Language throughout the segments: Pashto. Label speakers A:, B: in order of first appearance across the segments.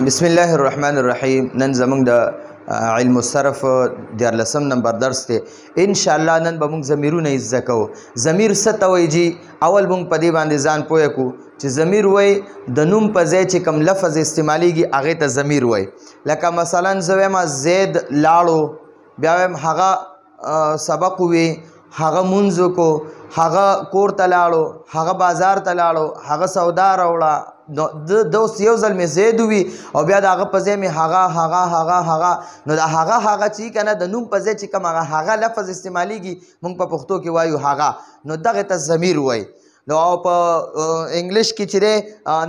A: بسم الله الرحمن الرحیم. نن زمونږ د علم الصرف 14 نمبر درس دی. ان شاء الله نن به موږ ضمیرونه زده کوو. ضمیر څه ته وایي جی؟ اول موږ په دې باندې ځان پوه کړو چې ضمیر وایي د نوم په ځای چې کوم لفظ استعمالیږي هغې ته ضمیر وایي. لکه مثلا زه وایم زید لاړو، بیا وایم هغه سبق ووی، هغه مونځ وکړو، هغه کور ته لاړو، هغه بازار ته لاړو، هغه سودا راوړه. نو د اوس یو ځل مې زید وي او بیا د هغه په ځای مې هغه نو د هغه چې که نه د نوم په ځای چې کوم هغه لفظ استعمالیږي موږ په پښتو کې وایو هغه، نو دغې ته ضمیر وایي. نو او په انګلیش کې چې دی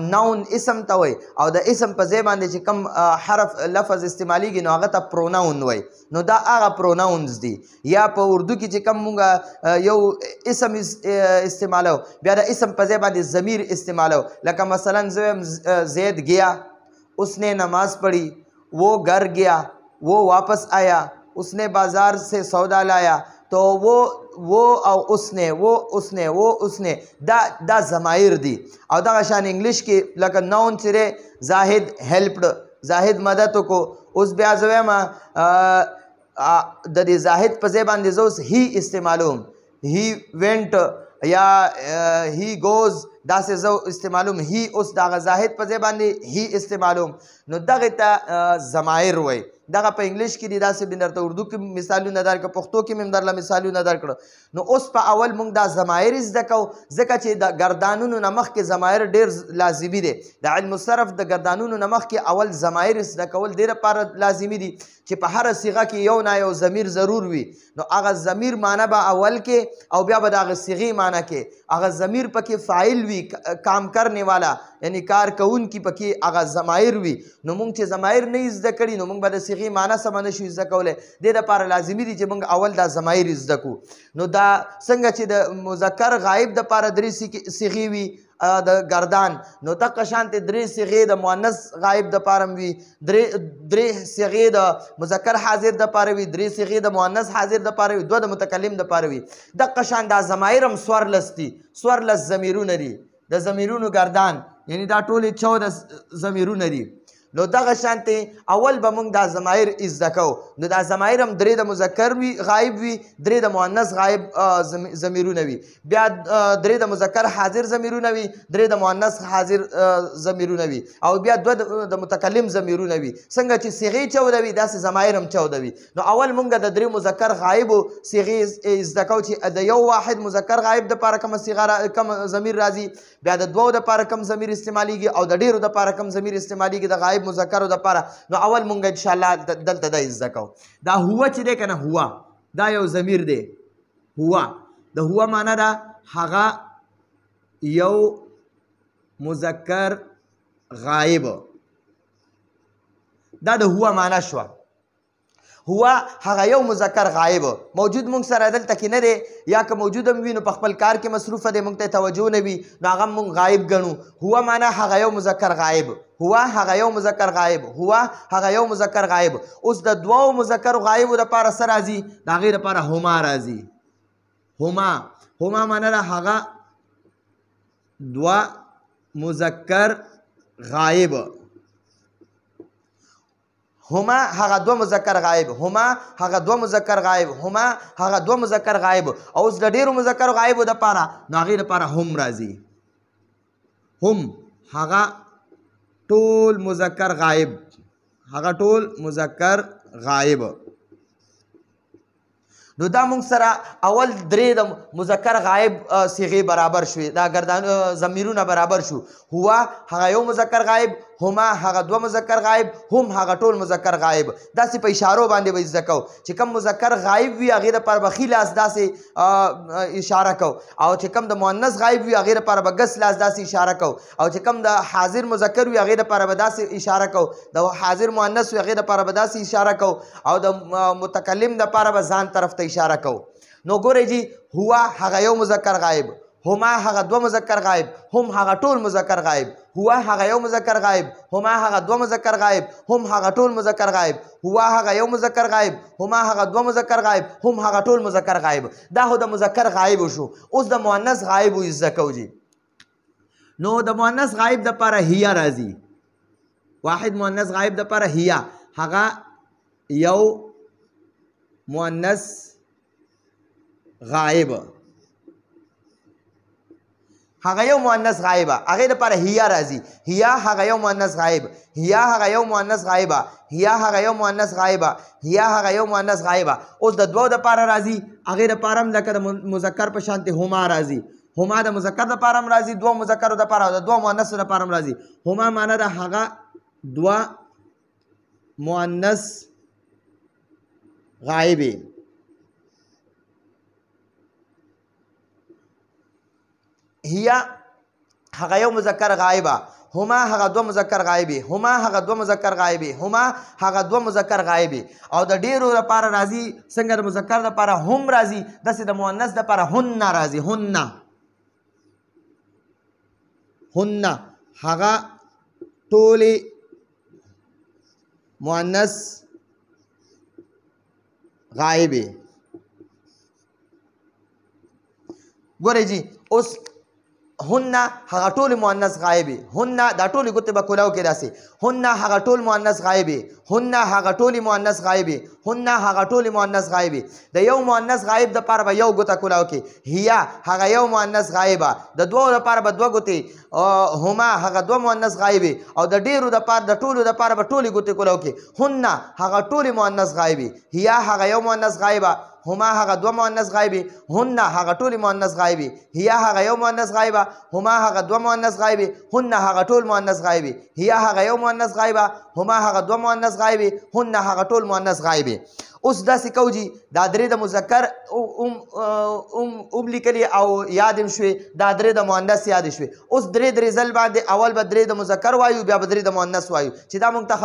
A: ناون اسم ته وایي او د اسم په ځای باندې چې کوم حرف لفظ استعمالیږي نو هغه ته پروناون وایي. نو دا هغه پروناونز دي. یا په اردو کې چې کوم مونږ یو اسم استعمالو بیا د اسم په ځای باندې ضمیر استعمالو. لکه مثلا زه وایم زید گیا، اس نے نماز پڑھی، وہ گھر گیا، وہ واپس آیا، اس نے بازار سے سودا لایا. تو وہ او اس نے دا ضمایر دي. او دغه شان انګلیش کې لکه ناون چې دی زاهد هیلپډ، زاهد مدد وکړو. اوس بیا زه وایم د دې زاهد په ځای باندې زه اوس هی استعمالوم، هی وینټ یا هی گوز، داسې زه استعمالوم. هی اوس دغه زاهد په ځای باندې هی استعمالوم. نو دغې ته ضمایر وایي. دغه په انګلیش کې دي، داسې مې درته اردو کې مثالونه درکړه، پښتو کې مې درله مثالونه درکړه. نو اوس په اول موږ دا ضمایر زده کوو ځکه چې د ګردانونو نه مخکې ضمایر ډېر لازمي دی. د علم الصرف د ګردانونو نه مخکې اول ضمایر زده کول ډېر لپاره لازمي دي چې په هره صیغه کې یو نه یو ضمیر ضرور وي. نو هغه ضمیر معنی به اول کې او بیا به د هغه صیغې معنی کې هغه ضمیر پکې فاعل وي، کام کرنے والا یعنی کار کوونکي پکې هغه ضمایر وي. نو موږ چې ضمایر نه زده کړي نو موږ به د صیغې معنی سمه نه شو زده کولی. دې دپاره لازمي دي چې موږ اول دا ضمایر زده کړو. نو دا څنګه چې د مذکر غایب دپاره درې صیغې وي د گردان، نو دغه شانتې درې صیغې د مؤنث غایب دپاره وي، درې صیغې د مذکر حاضر دپاره وي، درې صیغې د مؤنث حاضر دپاره وي، دوه د متکلم دپاره وي. دغه شان دا ضمایر هم 14 دي، 14 ضمیرونه دي د ضمیرونو گردان، یعنی دا ټولې 14 ضمیرونه دي. نو دغه شانتې اول به موږ دا ضمایر زده کوو. نو دا ضمایر هم درې د مذکر وي غایب وي، درې د مؤنث غایب ضمیرونه وي، بیا درې د مذکر حاضر ضمیرونه وي، درې د مؤنث حاضر ضمیرونه وي، او بیا دوه د متکلم ضمیرونه وي. څنګه چې صیغې 14 وي داسې ضمایر هم 14 وي. نو اول موږ د درې مذکر غایبو صیغې زده کوو چې د یو واحد مذکر غایب دپاره کومه صیغه کوم ضمیر راځي، بیا د دوو دپاره کوم ضمیر استعمالیږي او د ډېرو دپاره کوم ضمیر استعمالیږي د غایب مذکرو دپاره. نو اول مونږ انشاءالله دلته دا زده کوو. دا هو چې دی که نه، هو دا یو ضمیر دی. هو د هو معنی ده هغه یو مذکر غایب، دا د هو معنی شوه. هو هغه یو مذکر غایب موجود مونږ سره دلته کې نه دی، یا که موجود هم وي نو په خپل کار کې مصروفه دی، مونږ ته توجه نه وي نو هغه مونږ غایب ګڼو. هو معنی هغه یو مذکر غایب، هو هغه یو مذکر غایب، هو هغه یو مذکر غایب. اوس د دوو مذکر غایبو دپاره څه راځي؟ د هغې دپاره هما راځي. هما معنی ده هغه دوه مذکر غایب، هما هغه دوه مذکر غایب، هما هغه دوه مذکر غایب، هما هغه دوه مذکر غایب. او اوس د ډېرو مذکر غایبو دپاره نو هغې دپاره هم راځي. هم هغه ټول مذکر غایب، هغه ټول مذکر غایب. نو دا موږ سره اول درې د مذکر غایب صیغې برابر شوې، دا ګردان ضمیرونه برابر شو. هو هغه یو مذکر غایب، هما هغه دوه مذکر غایب، هم هغه ټول مذکر غایب. داسې په اشارو باندې به زده کوو چې کوم مذکر غایب وي هغې دپاره به ښي لاس داسې اشاره کوو، او چې کوم د مؤنث غایب وي هغې دپاره به ګس لاس داسې اشاره کوو، او چې کوم د حاضر مذکر وي هغې دپاره به داسې اشاره کوو، د حاضر مؤنث وي هغې دپاره به داسې اشاره کوو، او د متکلم دپاره به ځان طرف ته اشاره کوو. نو ګورئ جي هو هغه یو مذکر غایب، هما هغه دوه مذکر غایب، هم هغه ټول مذکر غایب. هو هغه یو مذکر غایب، هما هغه دوه مذکر غایب، هم هغه ټول مذکر غایب. هو هغه یو مذکر غایب، هما هغه دوه مذکر غایب، هم هغه ټول مذکر غایب. دا خو د مذکر غایب شو. اوس د مؤنث غایب زده کوو جي. نو د مؤنث غایب دپاره هي راځي، واحد مؤنث غائب د پر هيا هغه یو مؤنث غائب هغه یو مؤنث غائبه هغه د پر هيا راځي هيا هغه یو مؤنث غائب هيا هغه یو مؤنث غائبه هيا هغه یو مؤنث غائبه هيا هغه یو مؤنث غائبه اوس د دوو د پر راځي هغه د پرم لکه د مذکر په شانته هما راځي هما د مذکر د پرم راځي دوه مذکر د پر د دوه مؤنث د پرم راځي هما معنی د هغه دوه مؤنث غائبه هي هغه یو مذکر غائبه هما هغه دو مذکر غائبه هما هغه دو مذکر غائبه هما هغه دو مذکر غائبه او د ډیرو لپاره راځي څنګه د مذکر لپاره هم راځي داسې د مؤنث لپاره هن راځي هن هغه ټولې مؤنث غائبه ګورئ جی اوس هن هغه ټول مؤنث غائبه هن دا ټول ګوتې به کولاو کې داسې هن هغه ټول مؤنث غائبه هن هغه ټول مؤنث غائبه هن هغه ټول مؤنث غائبه د یو مؤنث غائب د پاره به یو ګوته کولاو کې هيا هغه یو مؤنث غائبه د دوه د پاره به دوه ګوتې هما هغه دوه مؤنث غائبه او د ډیرو د پاره د ټولو د پاره به ټولې ګوتې کولاو کې هن هغه ټول مؤنث غائبه هيا هغه یو مؤنث غائبه هما هغه دو مؤنث غائبه هن هغه ټول مؤنث غائبه هيا هغه یو مؤنث غائبه هما هغه دو مؤنث غائبه هن هغه ټول مؤنث غائبه هيا هغه یو مؤنث غائبه هما هغه دو مؤنث غائبه هن هغه ټول مؤنث غائبه اوس داسې کوجی دا درې د مذکر لیکلي او یادم شوي دا درې د مؤنث یاد شوي اوس درې ځل باندې اول به درې د مذکر وایو بیا به درې د مؤنث وایو چې دا موږ ته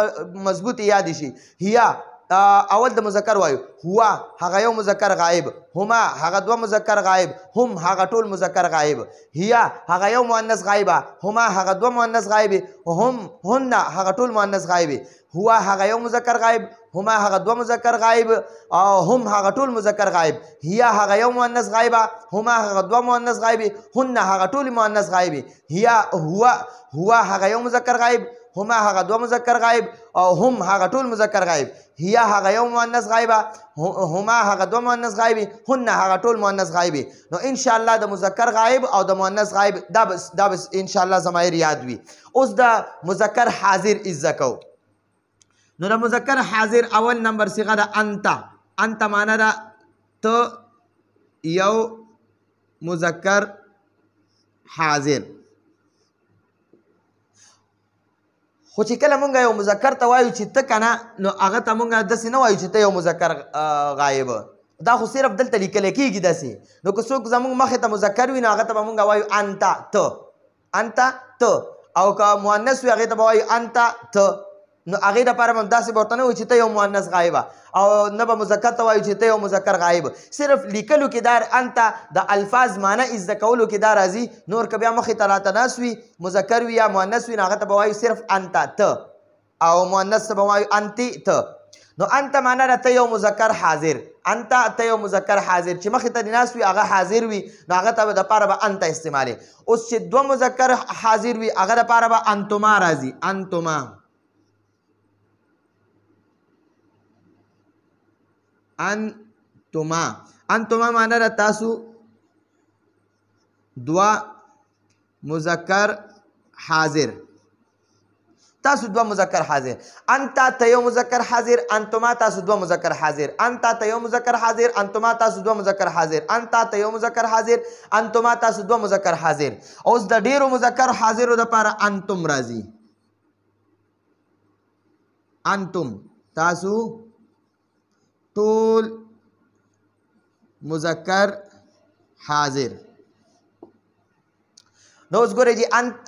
A: مضبوط یاد شي هيا اول د مذکر وایو هو هغه یو مذکر غائب هما هغه دو مذکر غائب هم هغه ټول مذکر غائب هيا هغه یو مؤنث غائبه هما هغه دو مؤنث غائب هن هغه ټول مؤنث غائب هو هغه یو مذکر غائب هما هغه دو مذکر غائب او هم هغه ټول مذکر غائب هيا هغه یو مؤنث غائبه هما هغه دو مؤنث غائب هن هغه ټول مؤنث غائب هيا هو هغه یو مذکر غائب هما هغه دو مذکر غائب او هم هغه ټول مذکر غائب هيا هغه یو مؤنث غائبه هما هغه دو مؤنث غائب هن هغه ټول مؤنث غائب نو ان شاء الله د مذکر غائب او د مؤنث غائب دا بس ان شاء الله زمایر یاد وي اوس د مذکر حاضر عزکو نو د مذکر حاضر اول نمبر صيغه د انت معنی دا ته یو مذکر حاضر خو چې کله مونږ یو مذکر ته وایو چې ته کنه نو هغه ته مونږ داسې نه وایو چې ته یو مذکر غایب دا خو صرف دلته لیکل کېږي داسې نو که څوک زموږ مخې ته مذکر وي نو هغه ته به مونږ وایو انت ته او که مؤنث وي هغې ته به وایو انت ته نو هغې دپاره به داسې به ورته نه وایو چې ته یو مؤنث غایبه او نه به مذکر ته وایو چې ته یو مذکر غایب صرف لیکلو کې دا انت د الفاظ معنی زده کولو کې دا راځي نور که بیا مخې ته راته ناست وي مذکر وي یا مؤنث وي نو هغه ته به وایو صرف انت ته او مؤنث ته به وایو انتې ته نو انت معنی ده ته یو مذکر حاضر انت ته یو مذکر حاضر چې مخې ته دې ناست وي هغه حاضر وي نو هغه ته دپاره به انت استعمالې اوس چې دوه مذکر حاضر وي هغه دپاره به انتما راځي انتما معنی ده تاسو دوا مذکر حاضر تاسو دوا مذکر حاضر انت ته یو مذکر حاضر انتما تاسو دوا مذکر حاضر انت ته یو مذکر حاضر انتما تاسو دوا مذکر حاضر انت ته یو مذکر حاضر انتما تاسو دوا مذکر حاضر اوس د ډیرو مذکر حاضرو دپاره انتم راځي انتم تاسو ټول مذکر حاضر نو اوس ګورئ جی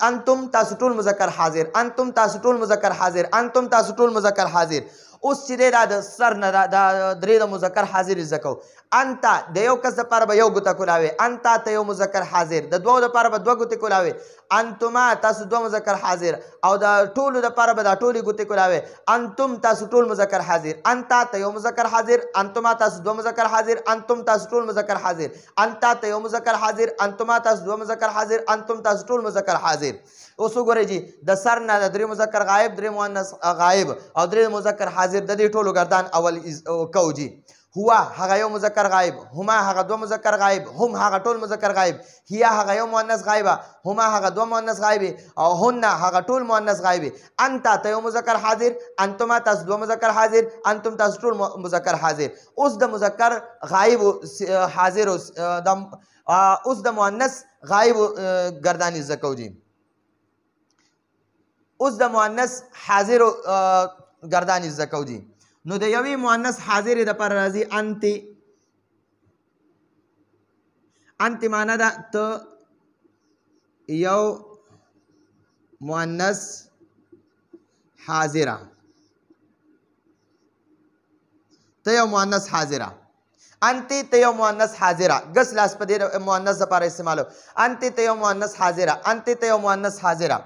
A: انتم تاسو ټول مذکر حاضر انتم تاسو ټول مذکر حاضر انتم تاسو ټول مذکر حاضر اوس چې دی دا د سر نه دا درې د مذکر حاضر زده کوو. انت د یو کس دپاره به یو ګوته کولاوې، انت ته یو مذکر حاضر، د دوو دپاره به دوه ګوتې کولاوې، انتما تاسو دوه مذکر حاضر، او د ټولو دپاره به دا ټولې ګوتې کولاوې، انتم تاسو ټول مذکر حاضر، انت ته یو مذکر حاضر، انتما تاسو دوه مذکر حاضر، انتم تاسو ټول مذکر حاضر، انت ته یو مذکر حاضر، انتما تاسو دوه مذکر حاضر، انتم تاسو ټول مذکر حاضر. اوس وګورئ جی د سر نه د درې مذکر غایب، درې مؤنث غایب او درې مذکر حاضر د دې ټولو ګردان اول کوو جی. هو هغه یو مذکر غایب، هما هغه دوه مذکر غایب، هم هغه ټول مذکر غایب، هي هغه یو مؤنث غایبه، هما هغه دوه مؤنث غایبې، او هن هغه ټول مؤنث غایبې. انت ته یو مذکر حاضر، انتما تاسو دوه مذکر حاضر، انتم تاسو ټول مذکر حاضر. اوس د مذکر غایب حاضر اوس د مؤنث غایب ګردانې زده کوو جی. اوس د مؤنث حاضر ګردانې زده کوو جی. نو د یوې مؤنث حاضرې دپاره راځي انتې. انتې معنا ده ته یو مؤنث حاضره، ته یو مؤنث حاضره، انتې ته یو مؤنث حاضره. ګس لاس په دې مؤنث دپاره استعمالو. انتې ته یو مؤنث حاضره، انتې ته یو مؤنث حاضره.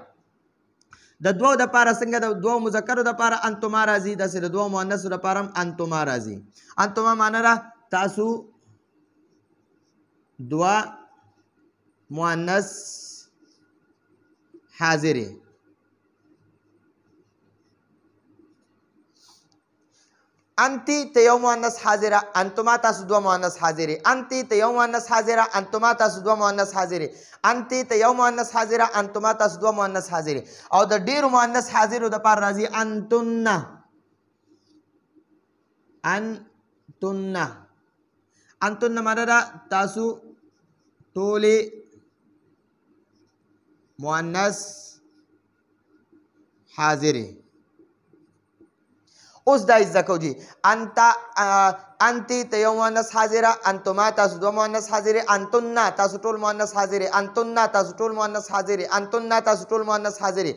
A: د دوو دپاره څنګه د دوو مذکرو دپاره انتما راځي، داسې د دوو مؤنثو دپاره هم انتما راځي. انتما معنا ده تاسو دوه مؤنث حاضرې. انتی ته یو مؤنث حاضره، انتما تاسو دوه مؤنث حاضرې. انتی ته یو مؤنث حاضره، انتما تاسو دوه مؤنث حاضرې. انتی ته یو مؤنث حاضره، انتما تاسو دوه مؤنث حاضرې. او د ډیرو مؤنث حاضرو دپاره راځي انتن. انتن انتن معنا ده تاسو ټولې مؤنث حاضرې. اوس دا زده کوو جی. انتی ته یو مؤنث حاضره، انتما تاسو دوه مؤنث حاضرې، انتن تاسو ټول مؤنث حاضرې، انتن تاسو ټول مؤنث حاضرې، انتن تاسو ټول مؤنث حاضرې.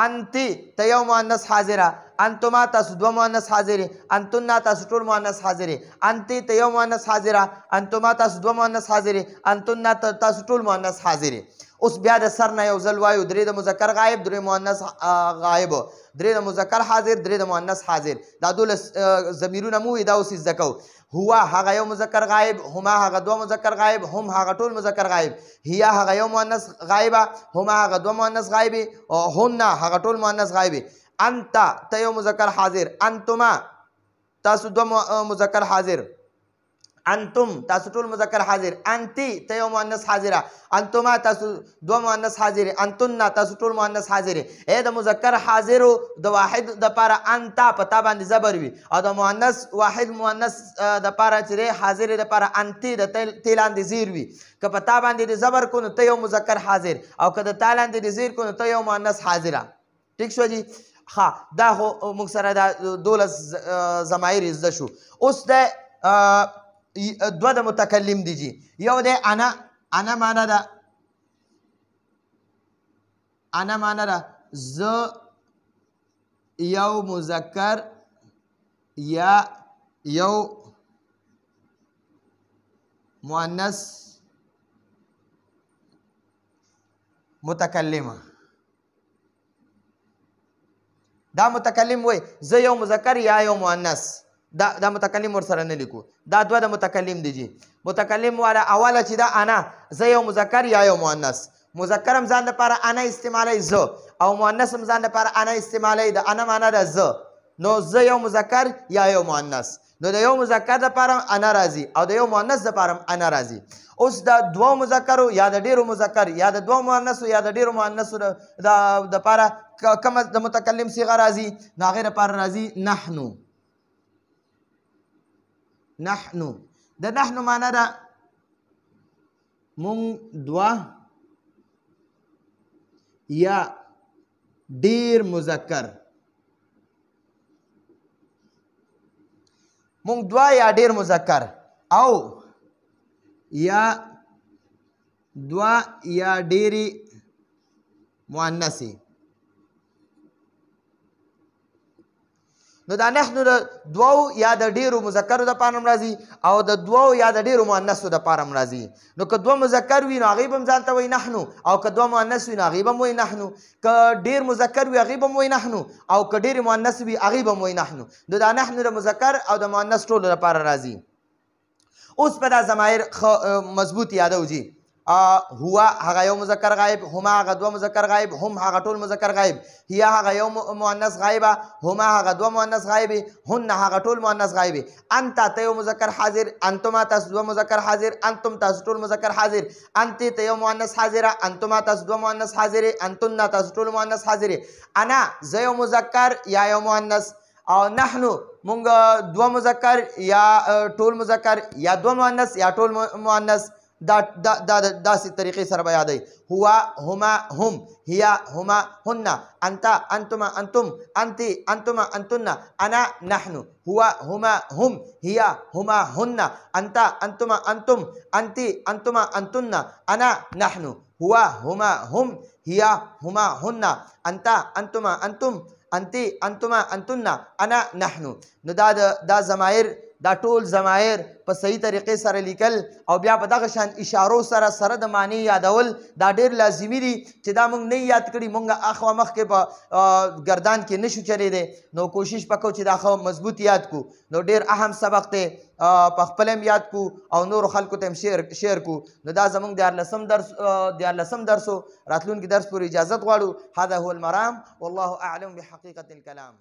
A: انتی ته یو مؤنث حاضره، انتما تاسو دوه مؤنث حاضرې، انتن تاسو ټول مؤنث حاضرې. انتی ته یو مؤنث حاضره، انتما تاسو دوه مؤنث حاضرې، انتن تاسو ټول مؤنث حاضرې. اوس بیا د سر نه یو ځل وایو. درې د مذکر غایب، درې مؤنث غایب، درې د مذکر حاضر، درې د مؤنث حاضر. دا دولس ضمیرونه مو وي، دا اوس زده کوو. هو هغه یو مذکر غایب، هما هغه دوه مذکر غایب، هم هغه ټول مذکر غایب، هي هغه یو مؤنث غایبه، هما هغه دوه مؤنث غایبې، او هن هغه ټول مؤنث غایبې. انت ته یو مذکر حاضر، انتما تاسو دوه مذکر حاضر، انتم تاسو ټول مذکر حاضر. انتی ته یو مؤنث حاضره، انتما تاسو دوه مؤنث حاضرې، انتن تاسو ټول مؤنث حاضرې. د مذکر حاضرو د واحد دپاره انتا په تا باندې زبر وي، او د مؤنث واحد مؤنث دپاره چې دی حاضرې دپاره انتی د تی لاندې زیر وي. که په تا باندې د زبر کو نو ته یو مذکر حاضر، او که د تا لاندې د زیر کو نو ته یو مؤنث حاضره. ټیک شو جی. ښه دا خو موږ سره دا 12 ضمایر زده شو. اوس د دوه د متکلم دی جی. یو دی انا. انا معنا ده، انا معنا ده زه یو مذکر یا یو مؤنث متکلمه. دا متکلم وای زه یو مذکر یا یو مؤنث. دا متکلم ورسره نه لیکو. دا دوه د متکلم دی جی. متکلم والا اوله چې دا انا، زه یو مذکر یا یو مؤنث. مذکر هم ځان لپاره انا استعمالوي زه، او مؤنث هم ځان لپاره انا استعمالوي. د انا معنا ده زه. نو زه یو مذکر یا یو مؤنث. نو د یو مذکر دپاره انا راځي، او د یو مؤنث دپاره انا راځي. اوس د دوه مذکرو یا د ډیرو مذکر یا د دوه مؤنثو یا د ډیرو مؤنثو دپاره کومه د متکلم صیغه راځي؟ نو هغې دپاره راځي نحنو. نحنو. د نحنو معنا ده مونږ دوه یا ډیر مذکر. مونږ دوه یا ډیر مذکر، او یا دوه یا ډیری مؤنثې. نو دا نحنو د دوو یا د ډیرو مذکرو د پاره راځي او د دوو یا د ډیرو مؤنثو د پاره راځي. نو که دوه مذکر وي نو هغې به هم ځان ته وایي نحنو، او که دوه مؤنث وي نو هغې به هم وایي نحنو. که ډیر مذکر وي هغې به هم وایي نحنو، او که ډېرې مؤنث وي هغې به هم وایي نحنو. نو دا نحنو د مذکر او د مؤنث ټولو لپاره راځي. اوس په دا ضمایر مضبوط یادو جي. هو هغه یو مذکر غایب، هما هغه دوه مذکر غایب، هم هغه ټول مذکر غایب، هي هغه یو مؤنث غایبه، هما هغه دوه مؤنث غایبې، هن هغه ټول مؤنث غایبې، انت ته یو مذکر حاضر، انتما تاسو دوه مذکر حاضر، انتم تاسو ټول مذکر حاضر، انت ته یو مؤنث حاضره، انتما تاسو دوه مؤنث حاضرې، انتن تاسو ټول مؤنث حاضرې، انا زه یو مذکر یا یو مؤنث، او نحنو مونږ دوه مذکر یا ټول مذکر یا دوه مؤنث یا ټول مؤنث. داسې طریقې سره به یادوي. هو هما هم، هي هما هن، انت انتما انتم، انت انتما انتن، انا نحن، هو هما هم، هي هما هن، انت انتما انتم، انت انتما انتن، انا نحن، هو هما هم، هي هما هن، انت انتما انتم، انت انتما انتن، انا نحن. نو دا ضمایر دا ټول ضمایر په صحیح طریقې سره لیکل او بیا په دغه شان اشارو سره د معنی یادول دا ډیر لازمي دي چې دا موږ نه یاد کړي، موږ اخوا مخکې په ګردان کې نشو چلیدی. نو کوشش وکړو چې دا خو مضبوط یاد کو. نو ډیر اهم سبق دی، په خپل هم یاد کو او نورو خلکو ته هم شیر کو. نو دا زموږ دیارلسم درس و. راتلونکي درس پورې اجازت غواړو. هذا هو المرام والله اعلم بحقیقة الكلام.